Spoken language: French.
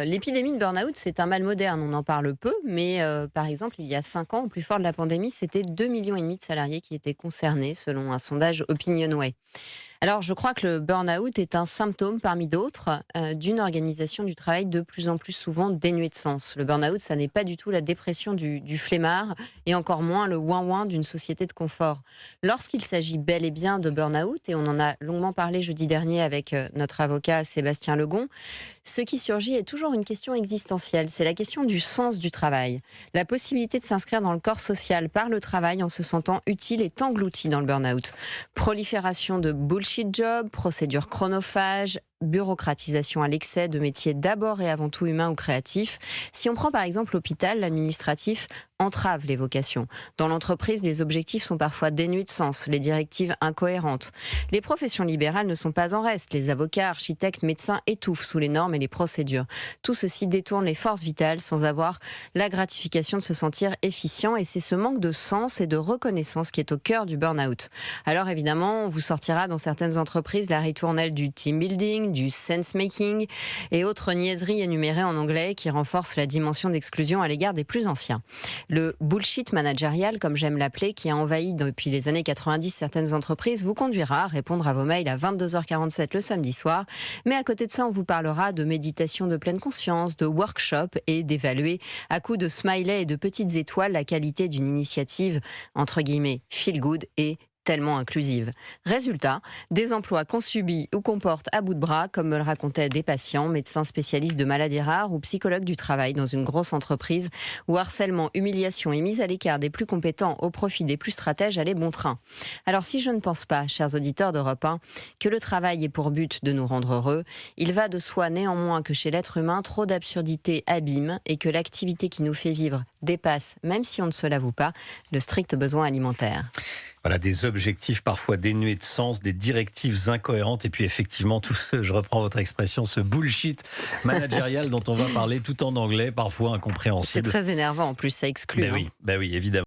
L'épidémie de burn-out, c'est un mal moderne, on en parle peu, mais par exemple, il y a 5 ans, au plus fort de la pandémie, c'était 2,5 millions de salariés qui étaient concernés, selon un sondage Opinionway. Alors, je crois que le burn-out est un symptôme parmi d'autres d'une organisation du travail de plus en plus souvent dénuée de sens. Le burn-out, ça n'est pas du tout la dépression du flemmard et encore moins le ouin-ouin d'une société de confort. Lorsqu'il s'agit bel et bien de burn-out, et on en a longuement parlé jeudi dernier avec notre avocat Sébastien Legon, ce qui surgit est toujours une question existentielle. C'est la question du sens du travail. La possibilité de s'inscrire dans le corps social par le travail en se sentant utile est engloutie dans le burn-out. Prolifération de bullshit jobs, procédures chronophages, bureaucratisation à l'excès de métiers d'abord et avant tout humains ou créatifs. Si on prend par exemple l'hôpital, l'administratif entrave les vocations. Dans l'entreprise, les objectifs sont parfois dénués de sens, les directives incohérentes. Les professions libérales ne sont pas en reste. Les avocats, architectes, médecins étouffent sous les normes et les procédures. Tout ceci détourne les forces vitales sans avoir la gratification de se sentir efficient, et c'est ce manque de sens et de reconnaissance qui est au cœur du burn-out. Alors évidemment, on vous sortira dans certaines entreprises la ritournelle du team building, du sense-making et autres niaiseries énumérées en anglais qui renforcent la dimension d'exclusion à l'égard des plus anciens. Le bullshit managérial, comme j'aime l'appeler, qui a envahi depuis les années 90 certaines entreprises, vous conduira à répondre à vos mails à 22h47 le samedi soir. Mais à côté de ça, on vous parlera de méditation de pleine conscience, de workshop et d'évaluer à coups de smiley et de petites étoiles la qualité d'une initiative entre guillemets feel good et tellement inclusive. Résultat, des emplois qu'on subit ou qu'on porte à bout de bras, comme me le racontaient des patients, médecins spécialistes de maladies rares ou psychologues du travail dans une grosse entreprise où harcèlement, humiliation et mise à l'écart des plus compétents au profit des plus stratèges allaient bon train. Alors si je ne pense pas, chers auditeurs d'Europe 1, que le travail ait pour but de nous rendre heureux, il va de soi néanmoins que chez l'être humain, trop d'absurdités abîment et que l'activité qui nous fait vivre dépasse, même si on ne se l'avoue pas, le strict besoin alimentaire. Voilà, des objectifs parfois dénués de sens, des directives incohérentes et puis effectivement, je reprends votre expression, ce bullshit managérial dont on va parler tout en anglais, parfois C'est incompréhensible. très énervant, en plus ça exclut. Ben oui, évidemment.